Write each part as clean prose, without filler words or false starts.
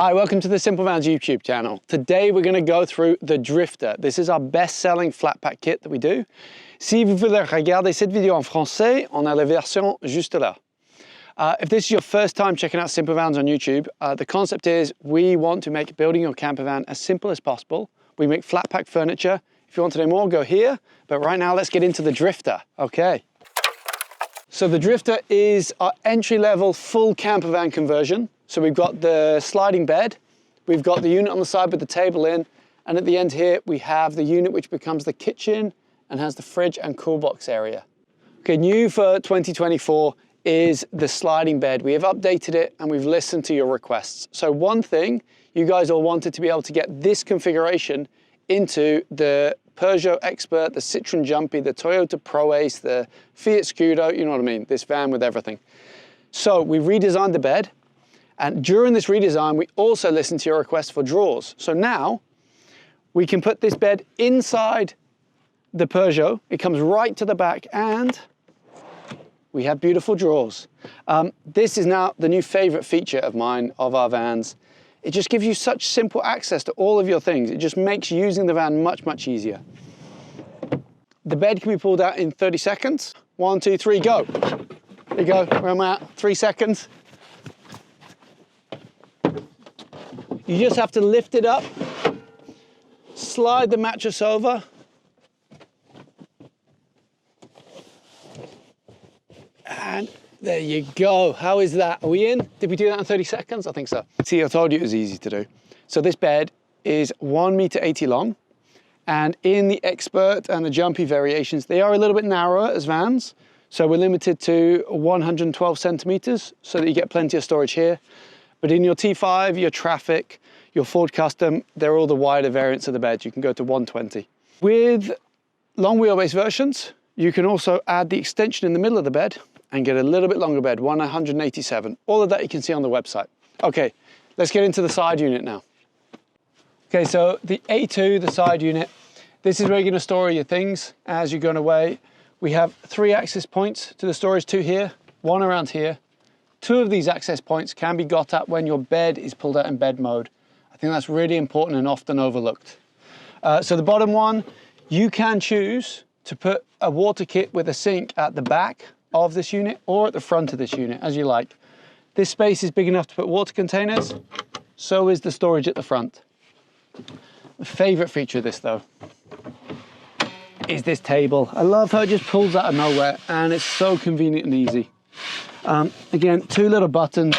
Hi, welcome to the Simple Vans YouTube channel. Today we're going to go through the Drifter. This is our best-selling flat pack kit that we do. Si vous voulez regarder cette vidéo en français, on a la version juste là. If this is your first time checking out Simple Vans on YouTube, the concept is we want to make building your camper van as simple as possible. We make flat pack furniture. If you want to know more, go here. But right now, let's get into the Drifter. Okay. So the Drifter is our entry-level full camper van conversion. So we've got the sliding bed, we've got the unit on the side with the table in, and at the end here we have the unit which becomes the kitchen and has the fridge and cool box area. Okay, new for 2024 is the sliding bed. We have updated it and we've listened to your requests. So one thing, you guys all wanted to be able to get this configuration into the Peugeot Expert, the Citroen Jumpy, the Toyota Pro Ace, the Fiat Scudo, you know what I mean, this van with everything. So we redesigned the bed. And during this redesign, we also listened to your request for drawers. So now we can put this bed inside the Peugeot. It comes right to the back and we have beautiful drawers. This is now the new favorite feature of mine, of our vans. It just gives you such simple access to all of your things. It just makes using the van much, much easier. The bed can be pulled out in 30 seconds. 1, 2, 3, go. There you go, where am I at? 3 seconds. You just have to lift it up, slide the mattress over, and there you go. How is that? Are we in? Did we do that in 30 seconds? I think so. See, I told you it was easy to do. So this bed is 1.80 m long, and in the Expert and the Jumpy variations, they are a little bit narrower as vans. So we're limited to 112 centimeters so that you get plenty of storage here. But in your T5, your Traffic, your Ford Custom, they're all the wider variants of the bed. You can go to 120. With long wheelbase versions, you can also add the extension in the middle of the bed and get a little bit longer bed, 187. All of that you can see on the website. Okay, let's get into the side unit now. Okay, so the A2, the side unit, this is where you're gonna store your things as you're going away. We have 3 access points to the storage, 2 here, 1 around here. 2 of these access points can be got at when your bed is pulled out in bed mode. I think that's really important and often overlooked. So the bottom one, you can choose to put a water kit with a sink at the back of this unit or at the front of this unit, as you like. This space is big enough to put water containers, so is the storage at the front. The favorite feature of this though is this table. I love how it just pulls out of nowhere and it's so convenient and easy. Again, 2 little buttons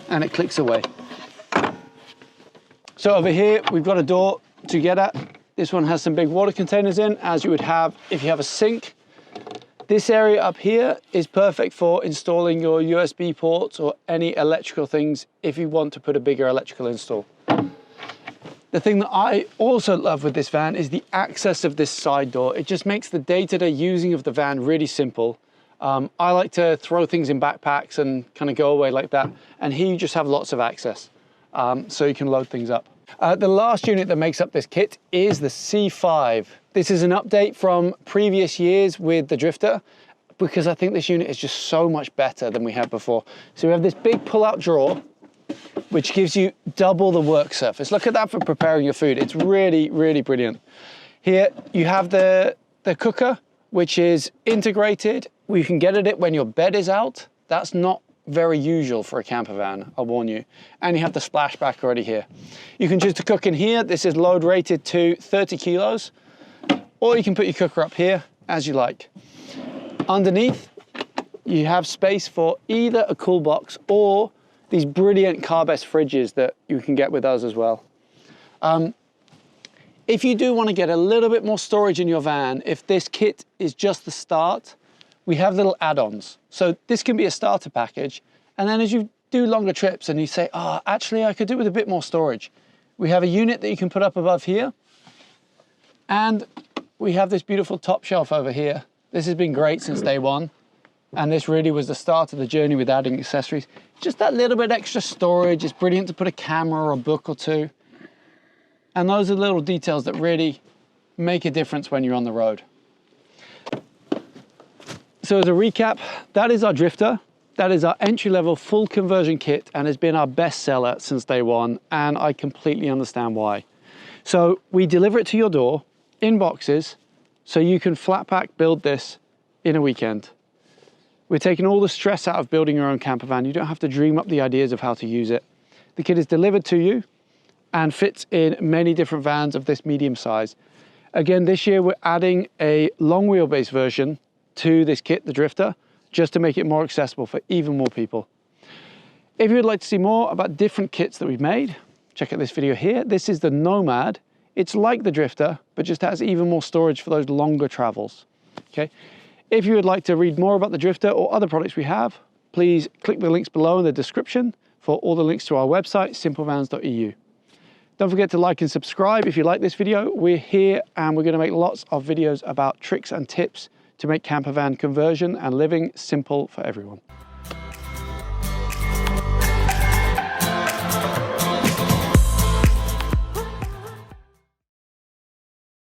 and it clicks away. So over here, we've got a door to get at. This one has some big water containers in, as you would have if you have a sink. This area up here is perfect for installing your USB ports or any electrical things if you want to put a bigger electrical install. The thing that I also love with this van is the access of this side door. It just makes the day-to-day using of the van really simple. I like to throw things in backpacks and kind of go away like that. And here you just have lots of access, so you can load things up. The last unit that makes up this kit is the C5. This is an update from previous years with the Drifter because I think this unit is just so much better than we had before. So we have this big pull-out drawer, which gives you double the work surface. Look at that for preparing your food. It's really, really brilliant. Here you have the cooker, which is integrated. You can get at it when your bed is out. That's not very usual for a camper van, I'll warn you. And you have the splashback already here. You can choose to cook in here. This is load rated to 30 kilos. Or you can put your cooker up here as you like. Underneath, you have space for either a cool box or these brilliant Campingaz fridges that you can get with us as well. If you do want to get a little bit more storage in your van, if this kit is just the start, we have little add-ons. So this can be a starter package. And then as you do longer trips and you say, oh, actually I could do with a bit more storage. We have a unit that you can put up above here. And we have this beautiful top shelf over here. This has been great since day one. And this really was the start of the journey with adding accessories. Just that little bit extra storage. It's brilliant to put a camera or a book or 2. And those are little details that really make a difference when you're on the road. So as a recap, that is our Drifter. That is our entry-level full conversion kit and has been our best seller since day one, and I completely understand why. So we deliver it to your door in boxes so you can flat pack build this in a weekend. We're taking all the stress out of building your own camper van. You don't have to dream up the ideas of how to use it. The kit is delivered to you and fits in many different vans of this medium size. Again, this year we're adding a long wheelbase version to this kit, the Drifter, just to make it more accessible for even more people. If you would like to see more about different kits that we've made, check out this video here. This is the Nomad. It's like the Drifter, but just has even more storage for those longer travels, okay? If you would like to read more about the Drifter or other products we have, please click the links below in the description for all the links to our website, simplevans.eu. Don't forget to like and subscribe if you like this video. We're here and we're gonna make lots of videos about tricks and tips to make camper van conversion and living simple for everyone.